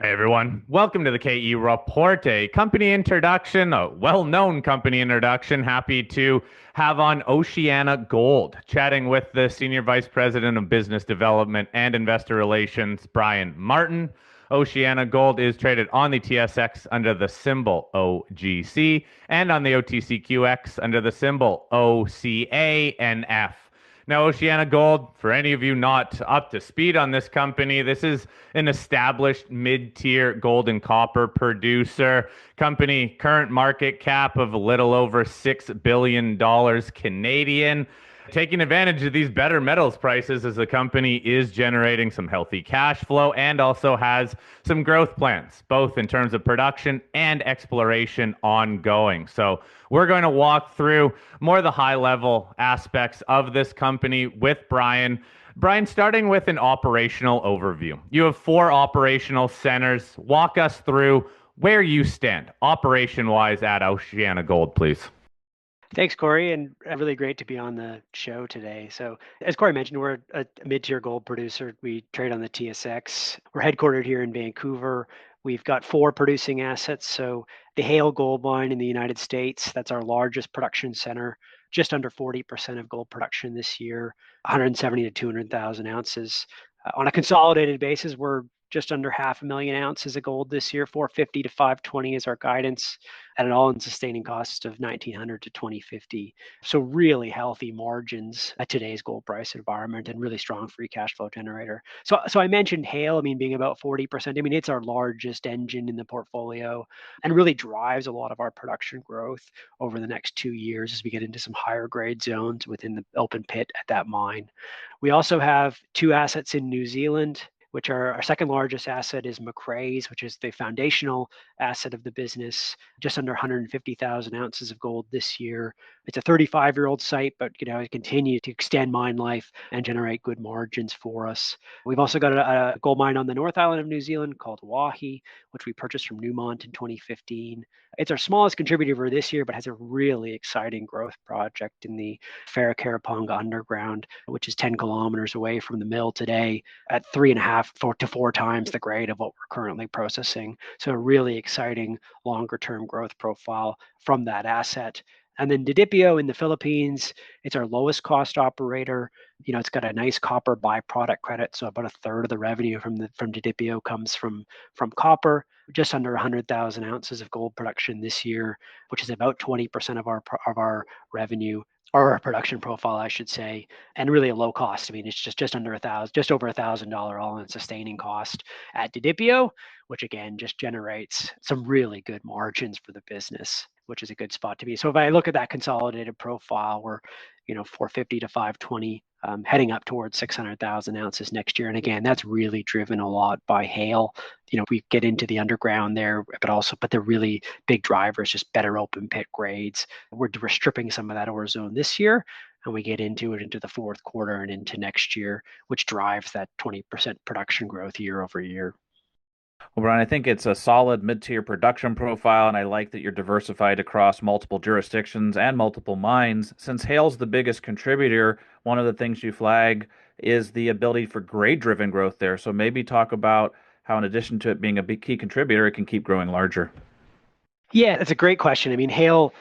Hey everyone, welcome to the KE Report, a company introduction, a well-known company introduction. Happy to have on OceanaGold, chatting with the Senior Vice President of Business Development and Investor Relations, Brian Martin. OceanaGold is traded on the TSX under the symbol OGC and on the OTCQX under the symbol OCANF. Now, OceanaGold, for any of you not up to speed on this company, this is an established mid-tier gold and copper producer. Company current market cap of a little over $6 billion Canadian. Taking advantage of these better metals prices as the company is generating some healthy cash flow and also has some growth plans, both in terms of production and exploration ongoing. So we're going to walk through more of the high level aspects of this company with Brian. Brian, starting with an operational overview. You have four operational centers. Walk us through where you stand operation wise at OceanaGold, please. Thanks, Corey, and really great to be on the show today. So, as Corey mentioned, we're a mid-tier gold producer. We trade on the TSX. We're headquartered here in Vancouver. We've got four producing assets. So, the Haile Gold Mine in the United States, that's our largest production center, just under 40% of gold production this year, 170 to 200,000 ounces. On a consolidated basis, we're just under 500,000 ounces of gold this year. 450 to 520 is our guidance, at an all-in sustaining cost of 1,900 to 2,050. So really healthy margins at today's gold price environment, and really strong free cash flow generator. So I mentioned Haile, being about 40%. It's our largest engine in the portfolio and really drives a lot of our production growth over the next 2 years as we get into some higher grade zones within the open pit at that mine. We also have two assets in New Zealand, which are our second largest asset is Macraes, which is the foundational asset of the business, just under 150,000 ounces of gold this year. It's a 35-year-old site, but it continues to extend mine life and generate good margins for us. We've also got a gold mine on the North Island of New Zealand called Waihi, which we purchased from Newmont in 2015. It's our smallest contributor for this year, but has a really exciting growth project in the Wharekirauponga Underground, which is 10 kilometers away from the mill today at 3.5 to 4 times the grade of what we're currently processing. So a really exciting longer term growth profile from that asset. And then Didipio in the Philippines, it's our lowest cost operator. It's got a nice copper byproduct credit, so about a third of the revenue from Didipio comes from copper. Just under 100,000 ounces of gold production this year, which is about 20% of our revenue, or our production profile, I should say, and really a low cost. It's just under just over $1,000 all-in sustaining cost at Didipio, which again just generates some really good margins for the business, which is a good spot to be. So if I look at that consolidated profile, we're 450 to 520, heading up towards 600,000 ounces next year. And again, that's really driven a lot by Haile. We get into the underground there, but the really big driver is just better open pit grades. We're stripping some of that ore zone this year, and we get into the fourth quarter and into next year, which drives that 20% production growth year over year. Well, Brian, I think it's a solid mid-tier production profile, and I like that you're diversified across multiple jurisdictions and multiple mines. Since Haile's the biggest contributor, one of the things you flag is the ability for grade-driven growth there. So maybe talk about how, in addition to it being a big key contributor, it can keep growing larger. Yeah, that's a great question. Haile,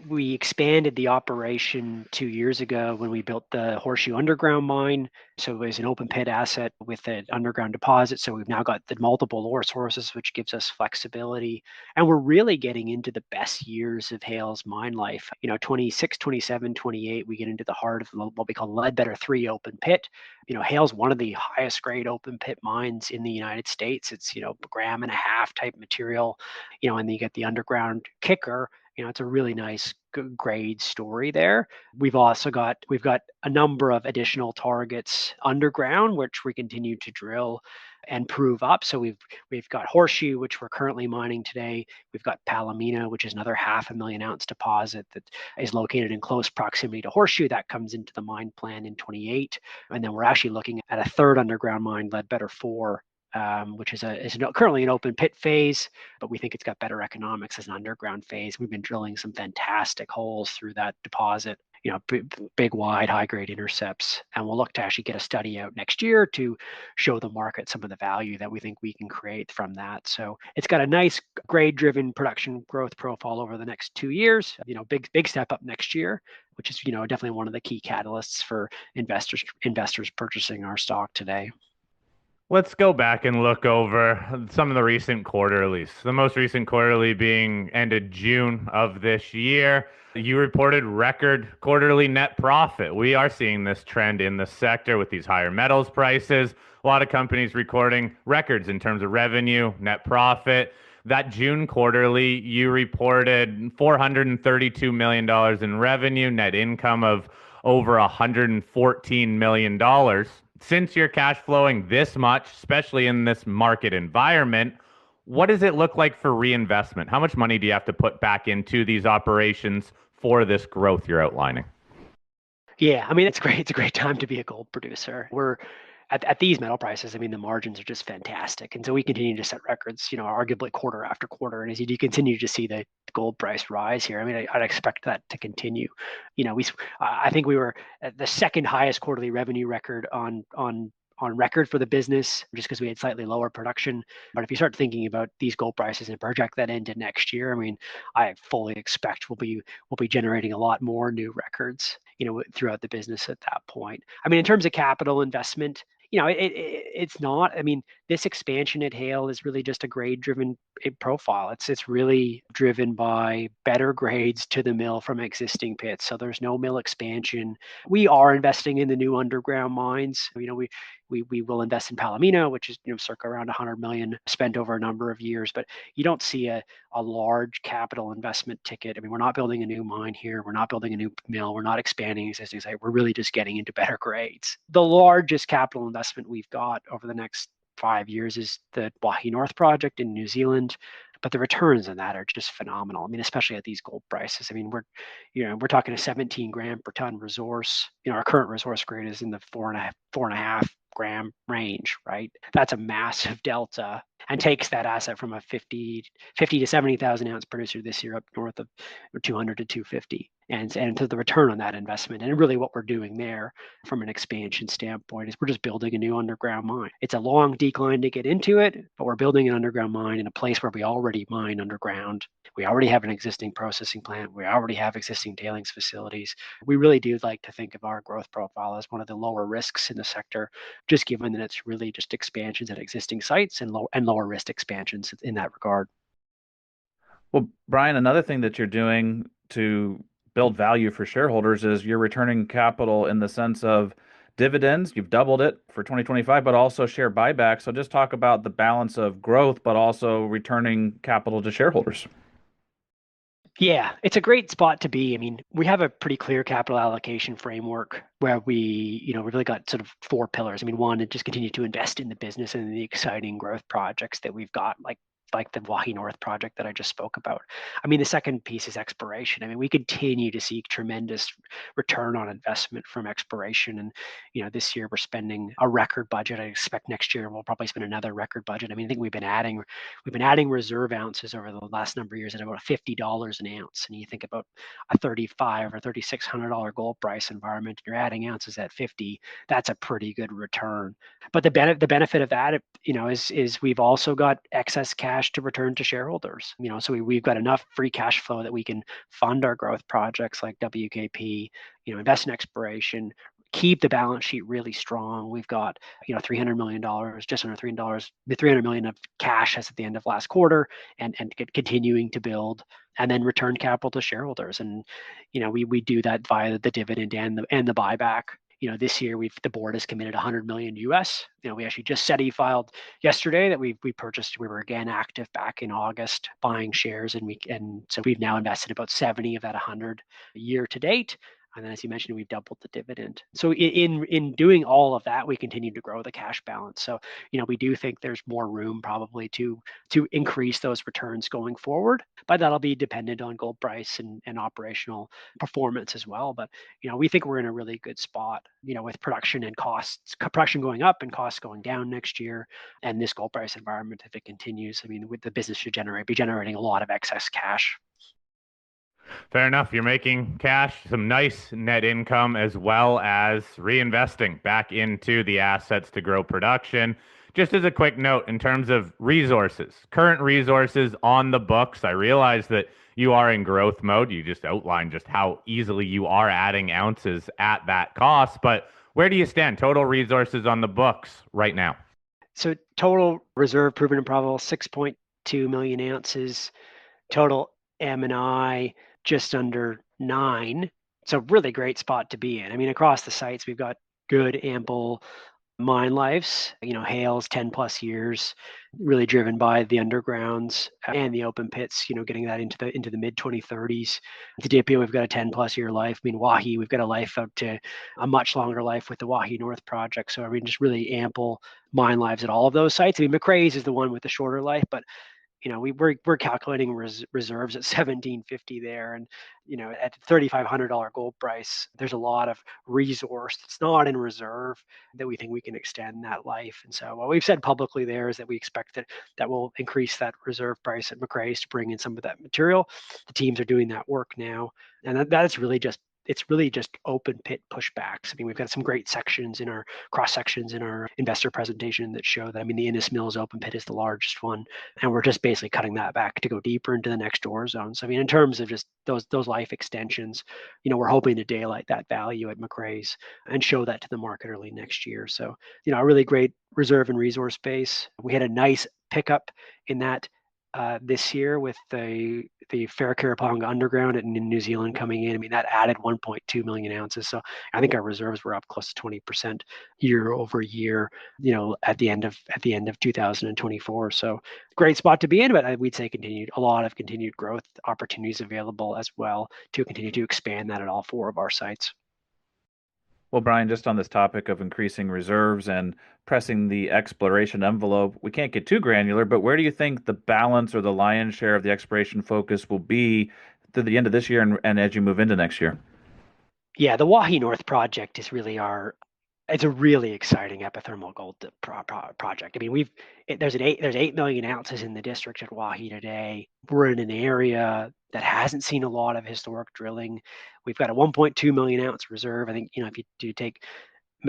we expanded the operation 2 years ago when we built the Horseshoe Underground mine. So it was an open pit asset with an underground deposit. So we've now got the multiple ore sources, which gives us flexibility. And we're really getting into the best years of Haile's mine life. 26, 27, 28, we get into the heart of what we call Ledbetter 3 open pit. Haile's one of the highest grade open pit mines in the United States. It's, a gram and a half type material, and then you get the underground kicker. It's a really nice grade story there. We've got a number of additional targets underground, which we continue to drill and prove up. So we've got Horseshoe, which we're currently mining today. We've got Palomino, which is another 500,000 ounce deposit that is located in close proximity to Horseshoe. That comes into the mine plan in 28. And then we're actually looking at a third underground mine, Ledbetter 4, which is currently an open pit phase, but we think it's got better economics as an underground phase. We've been drilling some fantastic holes through that deposit. big, wide, high grade intercepts. And we'll look to actually get a study out next year to show the market some of the value that we think we can create from that. So it's got a nice grade driven production growth profile over the next 2 years, big step up next year, which is, definitely one of the key catalysts for investors purchasing our stock today. Let's go back and look over some of the recent quarterlies. The most recent quarterly being ended June of this year. You reported record quarterly net profit. We are seeing this trend in the sector with these higher metals prices. A lot of companies recording records in terms of revenue, net profit. That June quarterly, you reported $432 million in revenue, net income of over $114 million. Since you're cash flowing this much, especially in this market environment, what does it look like for reinvestment? How much money do you have to put back into these operations for this growth you're outlining? Yeah, I mean, it's great. It's a great time to be a gold producer. We're at these metal prices. I mean, the margins are just fantastic, and so we continue to set records, arguably quarter after quarter. And as you continue to see the gold price rise here, I mean, I'd expect that to continue. I think we were at the second highest quarterly revenue record on record for the business, just because we had slightly lower production. But if you start thinking about these gold prices and project that into next year, I mean, I fully expect we'll be generating a lot more new records, throughout the business at that point. I mean, in terms of capital investment, it's not. I mean, this expansion at Haile is really just a grade-driven profile. It's really driven by better grades to the mill from existing pits. So there's no mill expansion. We are investing in the new underground mines. We will invest in Palomino, which is circa around 100 million spent over a number of years. But you don't see a large capital investment ticket. I mean, we're not building a new mine here. We're not building a new mill. We're not expanding existing site. We're really just getting into better grades. The largest capital investment we've got over the next 5 years is the Waihi North project in New Zealand. But the returns on that are just phenomenal. I mean, especially at these gold prices. I mean, we're talking a 17 gram per ton resource. Our current resource grade is in the four and a half gram range, right? That's a massive delta, and takes that asset from a 50 to 70,000 ounce producer this year up north of 200 to 250. And to the return on that investment. And really what we're doing there from an expansion standpoint is we're just building a new underground mine. It's a long decline to get into it, but we're building an underground mine in a place where we already mine underground. We already have an existing processing plant. We already have existing tailings facilities. We really do like to think of our growth profile as one of the lower risks in the sector, just given that it's really just expansions at existing sites and lower risk expansions in that regard. Well, Brian, another thing that you're doing to build value for shareholders is you're returning capital in the sense of dividends. You've doubled it for 2025, but also share buyback. So just talk about the balance of growth, but also returning capital to shareholders. Yeah, it's a great spot to be. I mean, we have a pretty clear capital allocation framework where we've really got sort of 4 pillars. I mean, one, just continue to invest in the business and in the exciting growth projects that we've got, like the Waihi North project that I just spoke about. I mean, the second piece is exploration. I mean, we continue to see tremendous return on investment from exploration. And, this year we're spending a record budget. I expect next year we'll probably spend another record budget. I mean, I think we've been adding reserve ounces over the last number of years at about $50 an ounce. And you think about a $35 or $3,600 gold price environment, you're adding ounces at 50, that's a pretty good return. But the benefit of that, is we've also got excess cash to return to shareholders. So we've got enough free cash flow that we can fund our growth projects like WKP, invest in exploration, keep the balance sheet really strong. We've got, $300 million, just under $300 million of cash as at the end of last quarter, and continuing to build, and then return capital to shareholders. And, we do that via the dividend and the buyback. This year the board has committed 100 million US. We actually just filed yesterday that we purchased. We were again active back in August buying shares, and so we've now invested about 70 of that 100 year to date. And then, as you mentioned, we've doubled the dividend. So in doing all of that, we continue to grow the cash balance. So, we do think there's more room probably to increase those returns going forward, but that'll be dependent on gold price and operational performance as well. But, we think we're in a really good spot, with production and costs, production going up and costs going down next year. And this gold price environment, if it continues, I mean, with the business should be generating a lot of excess cash. Fair enough. You're making cash, some nice net income, as well as reinvesting back into the assets to grow production. Just as a quick note, in terms of resources, current resources on the books, I realize that you are in growth mode. You just outlined just how easily you are adding ounces at that cost. But where do you stand? Total resources on the books right now? So total reserve proven and probable 6.2 million ounces. Total M&I just under 9. It's a really great spot to be in. I mean, across the sites, we've got good, ample mine lives. Haile's 10 plus years, really driven by the undergrounds and the open pits. Getting that into the mid 2030s. Didipio, we've got a 10 plus year life. I mean, Waihi, we've got a life out to a much longer life with the Waihi North project. So I mean, just really ample mine lives at all of those sites. I mean, Macraes is the one with the shorter life, but we're calculating reserves at 1750 there, and at $3,500 gold price, there's a lot of resource that's not in reserve that we think we can extend that life. And so what we've said publicly there is that we expect that will increase that reserve price at Macraes to bring in some of that material. The teams are doing that work now, and that's really just it's really just open pit pushbacks. I mean, we've got some great sections in our cross sections in our investor presentation that show that. I mean, the Innes Mills open pit is the largest one, and we're just basically cutting that back to go deeper into the next ore zone. So I mean, in terms of just those life extensions, we're hoping to daylight that value at Macraes and show that to the market early next year. So a really great reserve and resource base. We had a nice pickup in that this year with the Wharekirauponga Underground in New Zealand coming in. I mean, that added 1.2 million ounces. So I think our reserves were up close to 20% year over year. At the end of 2024. So great spot to be in, but we'd say a lot of continued growth opportunities available as well to continue to expand that at all 4 of our sites. Well, Brian, just on this topic of increasing reserves and pressing the exploration envelope, we can't get too granular, but where do you think the balance or the lion's share of the exploration focus will be through the end of this year and as you move into next year? Yeah, the Waihi North project is really it's a really exciting epithermal gold project. I mean, there's 8 million ounces in the district at Waihi today. We're in an area that hasn't seen a lot of historic drilling. We've got a 1.2 million ounce reserve. I think if you do take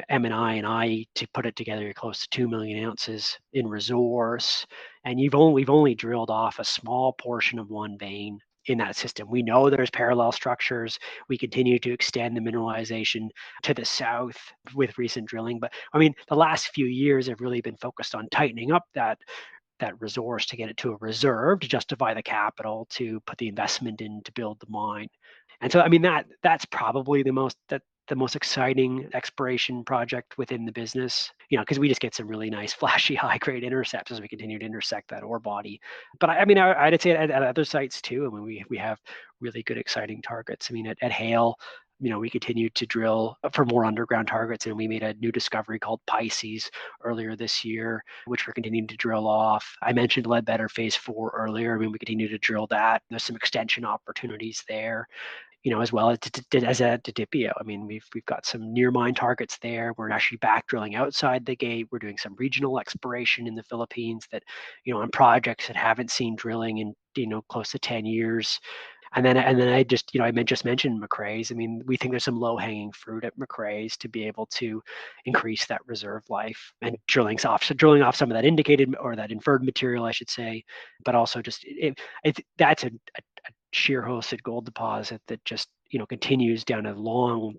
M&I and I to put it together, you're close to 2 million ounces in resource, and we've only drilled off a small portion of one vein in that system. We know there's parallel structures. We continue to extend the mineralization to the south with recent drilling. But I mean, the last few years have really been focused on tightening up that resource to get it to a reserve to justify the capital to put the investment in to build the mine. And so, I mean, that's probably the most exciting exploration project within the business, because we just get some really nice, flashy, high-grade intercepts as we continue to intersect that ore body. But I mean, I'd say at other sites too. I mean, we have really good, exciting targets. I mean, at Haile, we continue to drill for more underground targets, and we made a new discovery called Pisces earlier this year, which we're continuing to drill off. I mentioned Ledbetter Phase 4 earlier. I mean, we continue to drill that. There's some extension opportunities there, as well as at Didipio. I mean, we've got some near mine targets there. We're actually back drilling outside the gate. We're doing some regional exploration in the Philippines that, on projects that haven't seen drilling in, close to 10 years. And then I just mentioned Macraes. I mean, we think there's some low hanging fruit at Macraes to be able to increase that reserve life and drilling off some of that indicated or that inferred material, I should say, but also just that's a shear hosted gold deposit that just continues down a long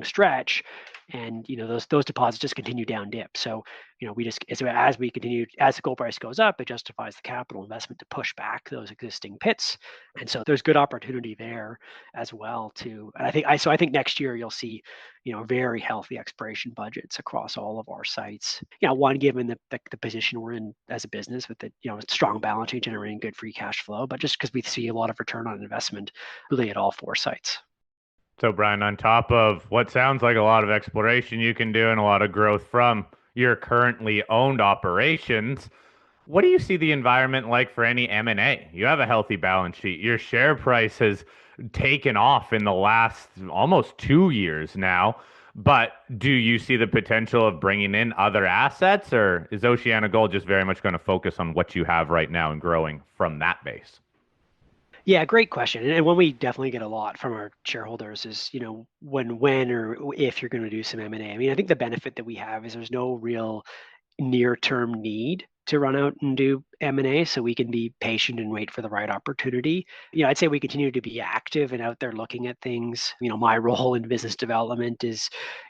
stretch, and those deposits just continue down dip. So we just as the gold price goes up, it justifies the capital investment to push back those existing pits, and so there's good opportunity there as well too. And I think next year you'll see very healthy exploration budgets across all of our sites. One, given the position we're in as a business with the strong balance sheet generating good free cash flow, but just because we see a lot of return on investment really at all 4 sites. So, Brian, on top of what sounds like a lot of exploration you can do and a lot of growth from your currently owned operations, what do you see the environment like for any M&A? You have a healthy balance sheet. Your share price has taken off in the last almost 2 years now. But do you see the potential of bringing in other assets, or is OceanaGold just very much going to focus on what you have right now and growing from that base? Yeah, great question. And one we definitely get a lot from our shareholders is, when or if you're going to do some M&A. I mean, I think the benefit that we have is there's no real near-term need to run out and do M&A, so we can be patient and wait for the right opportunity. I'd say we continue to be active and out there looking at things. My role in business development is,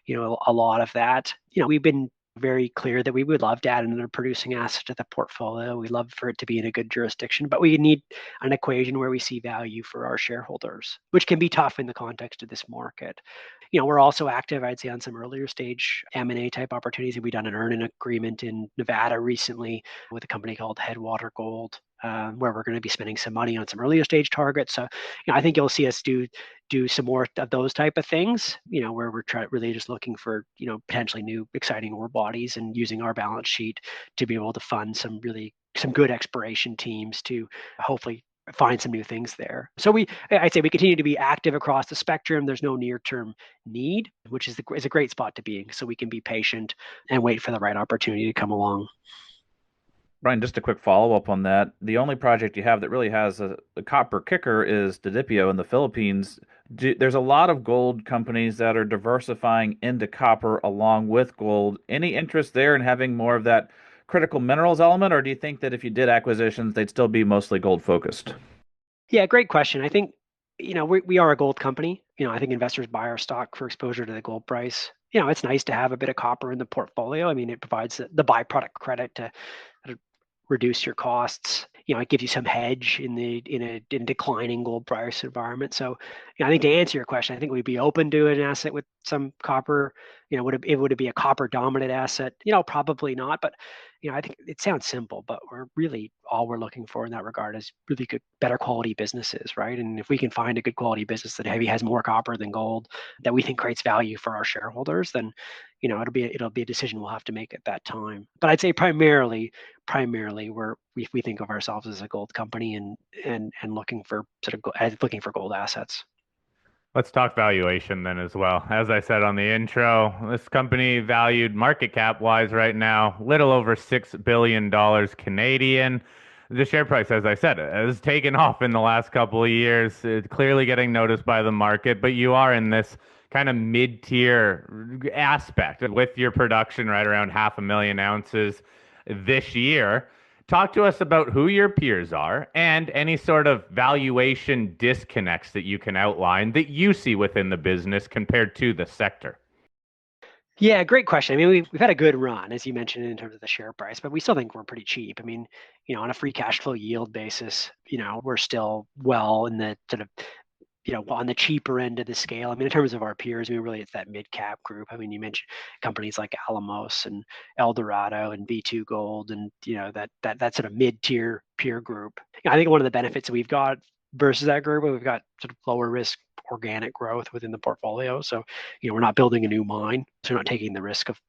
a lot of that. We've been very clear that we would love to add another producing asset to the portfolio. We love for it to be in a good jurisdiction, but we need an equation where we see value for our shareholders, which can be tough in the context of this market. We're also active, I'd say, on some earlier stage M&A type opportunities. We've done an earn-in agreement in Nevada recently with a company called Headwater Gold, where we're going to be spending some money on some earlier stage targets. So, I think you'll see us do some more of those type of things, where we're really just looking for, potentially new exciting ore bodies and using our balance sheet to be able to fund some good exploration teams to hopefully find some new things there. So I'd say we continue to be active across the spectrum. There's no near-term need, which is a great spot to be in, so we can be patient and wait for the right opportunity to come along. Brian, just a quick follow-up on that. The only project you have that really has a copper kicker is Didipio in the Philippines. There's a lot of gold companies that are diversifying into copper along with gold. Any interest there in having more of that critical minerals element, or do you think that if you did acquisitions, they'd still be mostly gold focused? Yeah, great question. I think, we are a gold company. I think investors buy our stock for exposure to the gold price. It's nice to have a bit of copper in the portfolio. I mean, it provides the byproduct credit to reduce your costs. It gives you some hedge in a declining gold price environment. So, I think to answer your question, I think we'd be open to an asset with some copper. Would it be a copper dominant asset? Probably not. But I think it sounds simple, but all we're looking for in that regard is really good, better quality businesses, right? And if we can find a good quality business that maybe has more copper than gold, that we think creates value for our shareholders, then it'll be a decision we'll have to make at that time. But I'd say primarily we think of ourselves as a gold company and looking for gold assets. Let's talk valuation then as well. As I said on the intro, this company valued market cap wise right now, little over $6 billion Canadian. The share price, as I said, has taken off in the last couple of years. It's clearly getting noticed by the market, but you are in this kind of mid-tier aspect with your production right around 500,000 ounces this year. Talk to us about who your peers are and any sort of valuation disconnects that you can outline that you see within the business compared to the sector. Yeah, great question. I mean, we've had a good run, as you mentioned, in terms of the share price, but we still think we're pretty cheap. I mean, on a free cash flow yield basis, we're still well in the sort of, on the cheaper end of the scale. I mean, in terms of our peers, really it's that mid cap group. I mean, you mentioned companies like Alamos and Eldorado and B2Gold, and that sort of mid tier peer group. I think one of the benefits we've got versus that group, we've got sort of lower risk organic growth within the portfolio. So, we're not building a new mine, so we're not taking the risk of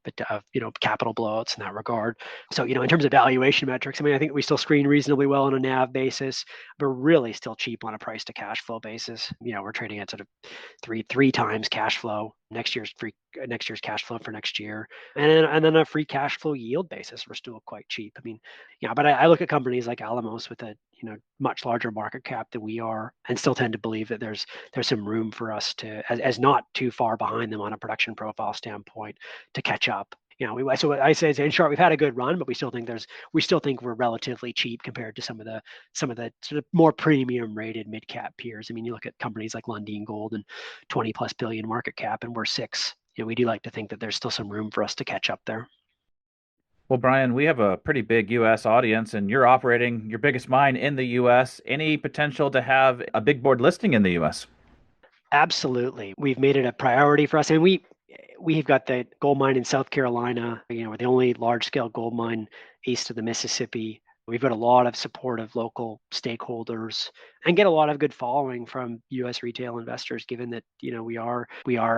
capital blowouts in that regard. So, in terms of valuation metrics, I mean, I think we still screen reasonably well on a NAV basis, but really still cheap on a price to cash flow basis. We're trading at sort of three times cash flow. Next year's cash flow for next year, and then a free cash flow yield basis, we're still quite cheap. I mean, but I look at companies like Alamos with a much larger market cap than we are, and still tend to believe that there's some room for us to, as not too far behind them on a production profile standpoint, to catch up. So I say in short, we've had a good run, but we still think we're relatively cheap compared to some of the sort of more premium rated mid cap peers. I mean, you look at companies like Lundin Gold and 20+ billion market cap, and we're 6. We do like to think that there's still some room for us to catch up there. Well, Brian, we have a pretty big U.S. audience, and you're operating your biggest mine in the U.S. Any potential to have a big board listing in the U.S.? Absolutely. We've made it a priority for us. And we've got the gold mine in South Carolina. We're the only large scale gold mine east of the Mississippi. We've got a lot of support of local stakeholders and get a lot of good following from U.S. retail investors, given that we are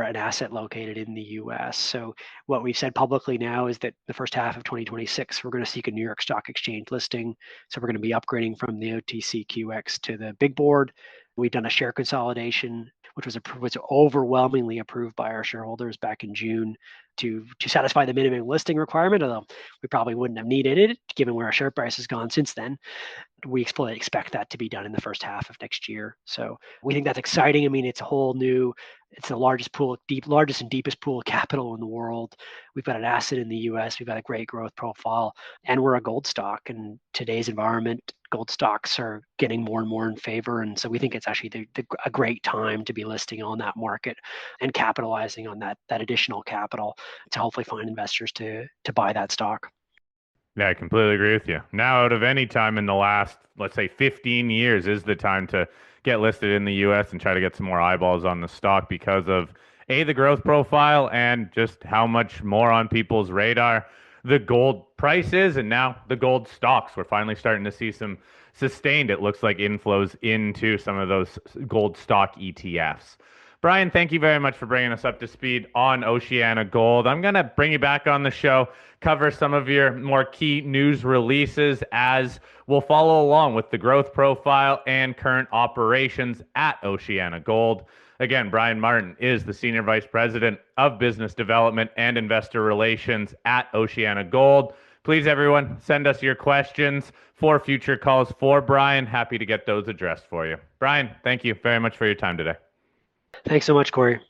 an asset located in the U.S. So what we've said publicly now is that the first half of 2026 we're going to seek a New York Stock Exchange listing. So we're going to be upgrading from the OTCQX to the big board. We've done a share consolidation, which was overwhelmingly approved by our shareholders back in June to satisfy the minimum listing requirement, although we probably wouldn't have needed it given where our share price has gone since then. We fully expect that to be done in the first half of next year. So we think that's exciting. I mean, it's a whole new, it's the largest largest and deepest pool of capital in the world. We've got an asset in the US, we've got a great growth profile, and we're a gold stock. In today's environment, gold stocks are getting more and more in favor. And so we think it's actually a great time to be listing on that market and capitalizing on that additional capital to hopefully find investors to buy that stock. Yeah, I completely agree with you. Now, out of any time in the last, let's say, 15 years is the time to get listed in the US and try to get some more eyeballs on the stock because of A, the growth profile, and just how much more on people's radar the gold price is, and now the gold stocks. We're finally starting to see some sustained, it looks like, inflows into some of those gold stock ETFs. Brian, thank you very much for bringing us up to speed on OceanaGold. I'm going to bring you back on the show, cover some of your more key news releases as we'll follow along with the growth profile and current operations at OceanaGold. Again, Brian Martin is the Senior Vice President of Business Development and Investor Relations at OceanaGold. Please, everyone, send us your questions for future calls for Brian. Happy to get those addressed for you. Brian, thank you very much for your time today. Thanks so much, Corey.